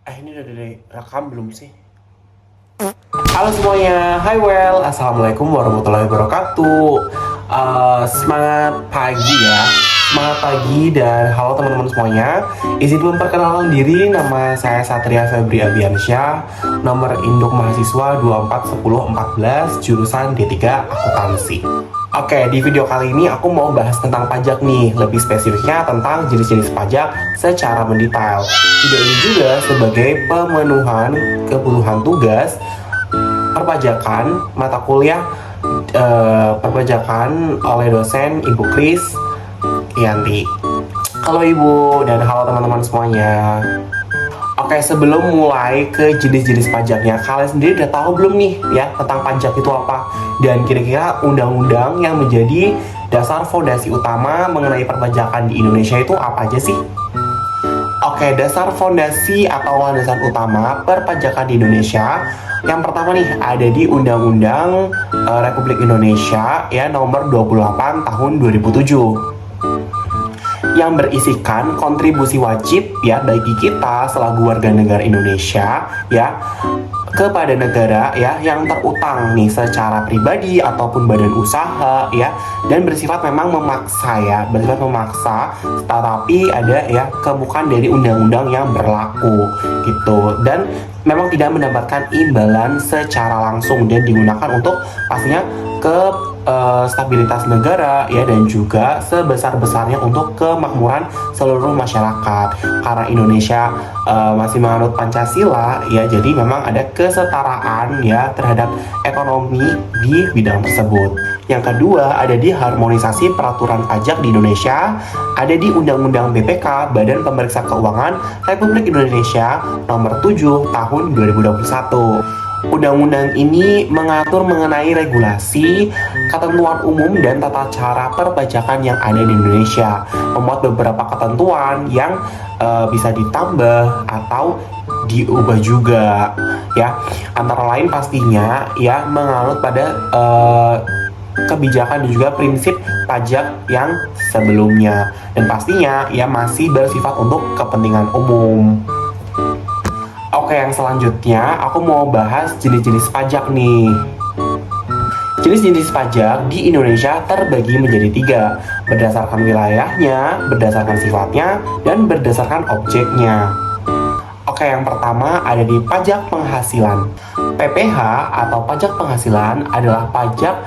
Ini udah direkam belum sih? Halo semuanya, hi well, assalamualaikum warahmatullahi wabarakatuh. Semangat pagi ya, semangat pagi dan halo teman-teman semuanya. Izin memperkenalkan diri, nama saya Satria Febri Abiansyah, nomor induk mahasiswa 241014, jurusan D3 Akuntansi. Oke, di video kali ini aku mau bahas tentang pajak nih, lebih spesifiknya tentang jenis-jenis pajak secara mendetail. Video ini juga sebagai pemenuhan kebutuhan tugas perpajakan mata kuliah perpajakan oleh dosen Ibu Kris Yanti. Halo Ibu dan halo teman-teman semuanya. Oke, sebelum mulai ke jenis-jenis pajaknya, kalian sendiri udah tahu belum nih ya tentang pajak itu apa? Dan kira-kira undang-undang yang menjadi dasar fondasi utama mengenai perpajakan di Indonesia itu apa aja sih? Oke, dasar fondasi atau landasan utama perpajakan di Indonesia yang pertama nih ada di Undang-Undang Republik Indonesia ya nomor 28 tahun 2007 yang berisikan kontribusi wajib ya bagi kita selaku warga negara Indonesia ya kepada negara ya yang terutang nih secara pribadi ataupun badan usaha ya, dan bersifat memang memaksa ya, bersifat memaksa, tetapi ada ya kebukan dari undang-undang yang berlaku gitu, dan memang tidak mendapatkan imbalan secara langsung dan digunakan untuk pastinya ke stabilitas negara ya, dan juga sebesar-besarnya untuk kemakmuran seluruh masyarakat karena Indonesia masih menganut Pancasila ya, jadi memang ada kesetaraan ya terhadap ekonomi di bidang tersebut. Yang kedua ada di harmonisasi peraturan pajak di Indonesia, ada di Undang-Undang BPK Badan Pemeriksa Keuangan Republik Indonesia nomor 7 tahun 2021. Undang-undang ini mengatur mengenai regulasi, ketentuan umum dan tata cara perpajakan yang ada di Indonesia, memuat beberapa ketentuan yang bisa ditambah atau diubah juga ya, antara lain pastinya ya menganut pada kebijakan dan juga prinsip pajak yang sebelumnya, dan pastinya ya masih bersifat untuk kepentingan umum. Oke, yang selanjutnya aku mau bahas jenis-jenis pajak nih. Jenis-jenis pajak di Indonesia terbagi menjadi 3, berdasarkan wilayahnya, berdasarkan sifatnya, dan berdasarkan objeknya. Oke, yang pertama ada di pajak penghasilan. PPH atau pajak penghasilan adalah pajak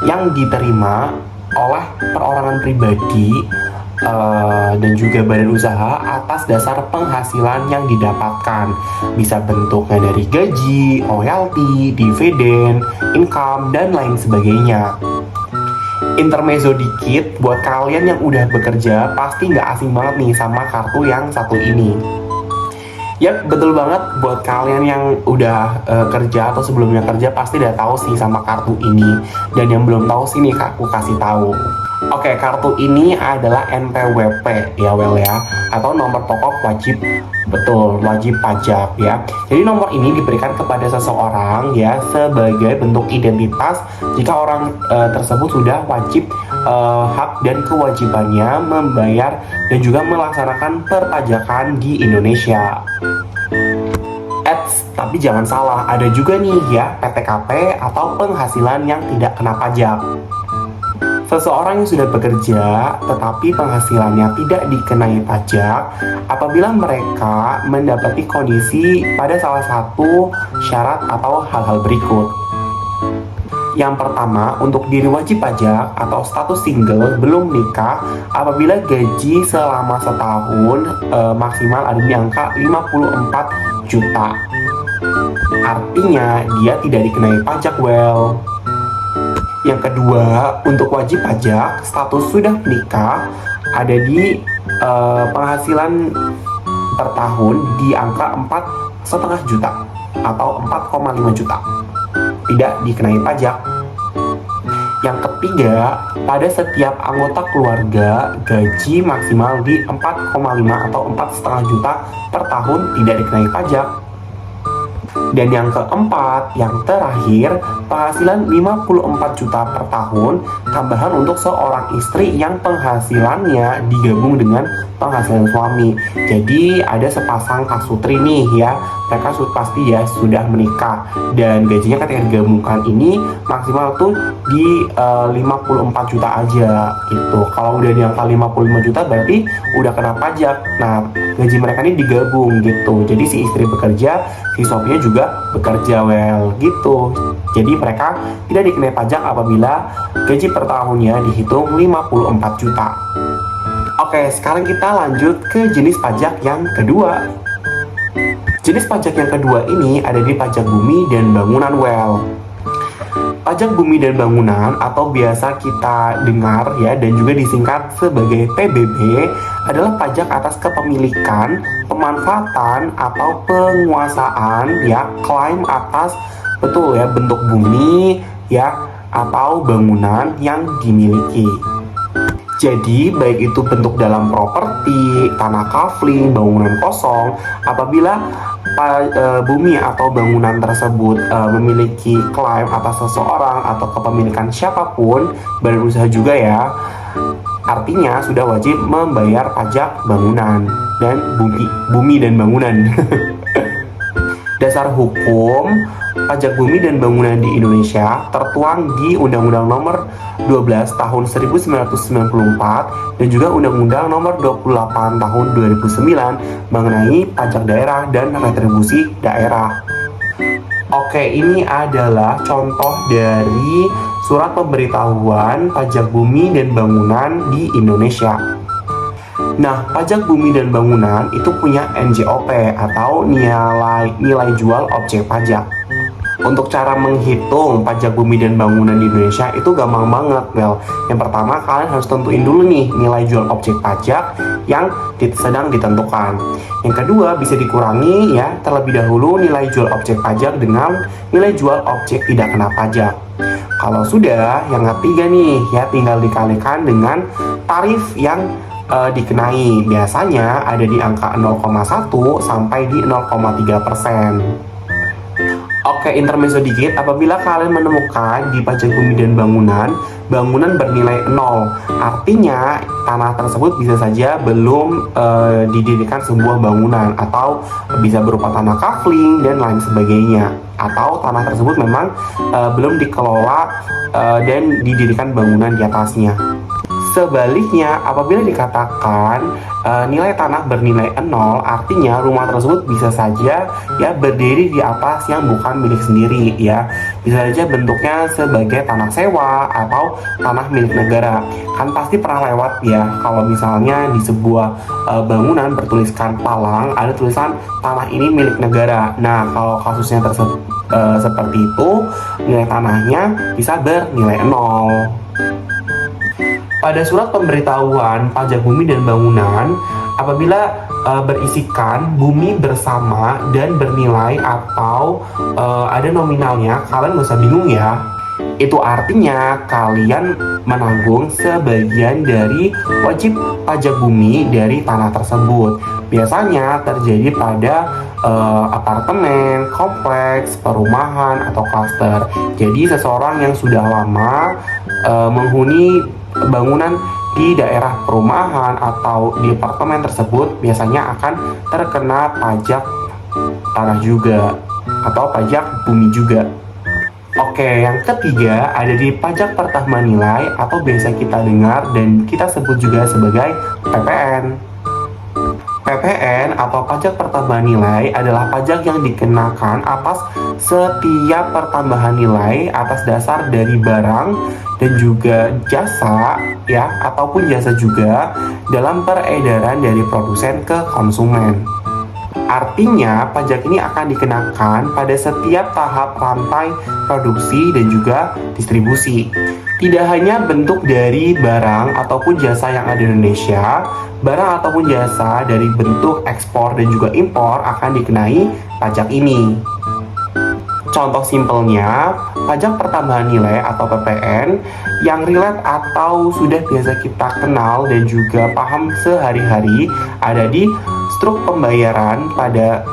yang diterima oleh perorangan pribadi dan juga badan usaha atas dasar penghasilan yang didapatkan, bisa bentuknya dari gaji, royalti, dividen, income, dan lain sebagainya. Intermezzo dikit, buat kalian yang udah bekerja pasti nggak asing banget nih sama kartu yang satu ini. Yap, betul banget, buat kalian yang udah kerja atau sebelumnya kerja pasti udah tahu sih sama kartu ini. Dan yang belum tahu sih nih aku kasih tahu. Oke, kartu ini adalah NPWP ya well ya, atau nomor pokok wajib, betul, wajib pajak ya. Jadi nomor ini diberikan kepada seseorang ya sebagai bentuk identitas jika orang tersebut sudah wajib hak dan kewajibannya membayar dan juga melaksanakan perpajakan di Indonesia. Tapi jangan salah, ada juga nih ya PTKP atau penghasilan yang tidak kena pajak. Seseorang yang sudah bekerja tetapi penghasilannya tidak dikenai pajak apabila mereka mendapati kondisi pada salah satu syarat atau hal-hal berikut. Yang pertama, untuk diri wajib pajak atau status single belum nikah apabila gaji selama setahun maksimal ada di angka 54 juta. Artinya dia tidak dikenai pajak well. Yang kedua, untuk wajib pajak status sudah menikah ada di penghasilan per tahun di angka 4,5 juta atau 4,5 juta, tidak dikenai pajak. Yang ketiga, pada setiap anggota keluarga gaji maksimal di 4,5 atau 4,5 juta per tahun tidak dikenai pajak. Dan yang keempat, yang terakhir, penghasilan 54 juta per tahun tambahan untuk seorang istri yang penghasilannya digabung dengan penghasilan suami. Jadi ada sepasang pasutri nih ya, mereka pasti ya sudah menikah dan gajinya ketika digabungkan ini maksimal tuh di 54 juta aja gitu. Kalau udah di angka 55 juta berarti udah kena pajak. Nah, gaji mereka ini digabung gitu. Jadi si istri bekerja, si suaminya juga bekerja gitu. Jadi mereka tidak dikenai pajak apabila gaji per tahunnya dihitung 54 juta. Oke, sekarang kita lanjut ke jenis pajak yang kedua. Jenis pajak yang kedua ini ada di pajak bumi dan bangunan Pajak bumi dan bangunan atau biasa kita dengar ya dan juga disingkat sebagai PBB adalah pajak atas kepemilikan, pemanfaatan atau penguasaan ya, klaim atas betul ya bentuk bumi ya atau bangunan yang dimiliki. Jadi baik itu bentuk dalam properti, tanah kafling, bangunan kosong, apabila bumi atau bangunan tersebut memiliki klaim atas seseorang atau kepemilikan siapapun, badan usaha juga ya, artinya sudah wajib membayar pajak bangunan dan bumi dan bangunan. Dasar hukum pajak bumi dan bangunan di Indonesia tertuang di Undang-Undang Nomor 12 Tahun 1994 dan juga Undang-Undang Nomor 28 Tahun 2009 mengenai pajak daerah dan retribusi daerah. Oke, ini adalah contoh dari surat pemberitahuan pajak bumi dan bangunan di Indonesia. Nah, pajak bumi dan bangunan itu punya NJOP atau nilai jual objek pajak. Untuk cara menghitung pajak bumi dan bangunan di Indonesia itu gampang banget, Bel. Yang pertama, kalian harus tentuin dulu nih nilai jual objek pajak yang sedang ditentukan. Yang kedua, bisa dikurangi ya terlebih dahulu nilai jual objek pajak dengan nilai jual objek tidak kena pajak. Kalau sudah, yang ketiga nih ya tinggal dikalikan dengan tarif yang dikenai. Biasanya ada di angka 0,1 sampai di 0,3%. Oke, intermezzo dikit, apabila kalian menemukan di pajak bumi dan bangunan bernilai 0, artinya tanah tersebut bisa saja belum didirikan sebuah bangunan atau bisa berupa tanah kafling dan lain sebagainya, atau tanah tersebut memang belum dikelola dan didirikan bangunan di atasnya. Sebaliknya, apabila dikatakan nilai tanah bernilai 0, artinya rumah tersebut bisa saja ya berdiri di atas yang bukan milik sendiri ya. Bisa saja bentuknya sebagai tanah sewa atau tanah milik negara. Kan pasti pernah lewat ya kalau misalnya di sebuah bangunan bertuliskan palang, ada tulisan tanah ini milik negara. Nah, kalau kasusnya seperti itu, nilai tanahnya bisa bernilai 0. Pada surat pemberitahuan pajak bumi dan bangunan, apabila berisikan bumi bersama dan bernilai atau ada nominalnya, kalian gak usah bingung ya. Itu artinya kalian menanggung sebagian dari wajib pajak bumi dari tanah tersebut. Biasanya terjadi pada apartemen, kompleks, perumahan, atau klaster. Jadi seseorang yang sudah lama menghuni bangunan di daerah perumahan atau di apartemen tersebut biasanya akan terkena pajak tanah juga atau pajak bumi juga. Oke, yang ketiga ada di pajak pertambahan nilai atau biasa kita dengar dan kita sebut juga sebagai PPN. PPN atau pajak pertambahan nilai adalah pajak yang dikenakan atas setiap pertambahan nilai atas dasar dari barang dan juga jasa ya ataupun jasa juga dalam peredaran dari produsen ke konsumen. Artinya pajak ini akan dikenakan pada setiap tahap rantai produksi dan juga distribusi. Tidak hanya bentuk dari barang ataupun jasa yang ada di Indonesia, barang ataupun jasa dari bentuk ekspor dan juga impor akan dikenai pajak ini. Contoh simpelnya, pajak pertambahan nilai atau PPN yang relate atau sudah biasa kita kenal dan juga paham sehari-hari ada di struk pembayaran pada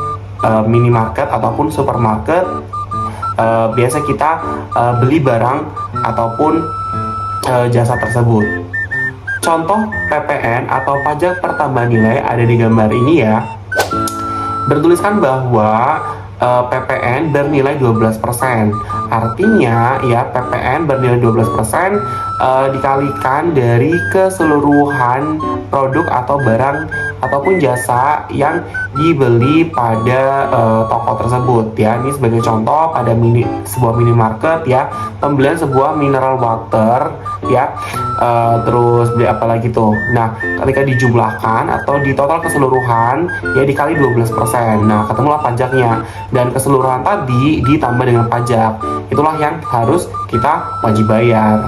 minimarket ataupun supermarket. Biasa kita beli barang ataupun jasa tersebut. contoh PPN atau pajak pertambahan nilai ada di gambar ini ya. Bertuliskan bahwa PPN bernilai 12%. Artinya ya PPN bernilai 12% dikalikan dari keseluruhan produk atau barang ataupun jasa yang dibeli pada toko tersebut ya. Ini sebagai contoh pada sebuah minimarket ya, pembelian sebuah mineral water ya, terus beli apa lagi tuh. Nah, ketika dijumlahkan atau di total keseluruhan ya dikali 12%. Nah, ketemulah pajaknya dan keseluruhan tadi ditambah dengan pajak. Itulah yang harus kita wajib bayar.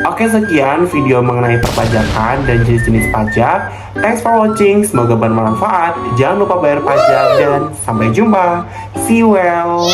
Oke, sekian video mengenai perpajakan dan jenis-jenis pajak. Thanks for watching, semoga bermanfaat. Jangan lupa bayar pajak dan sampai jumpa. See you well.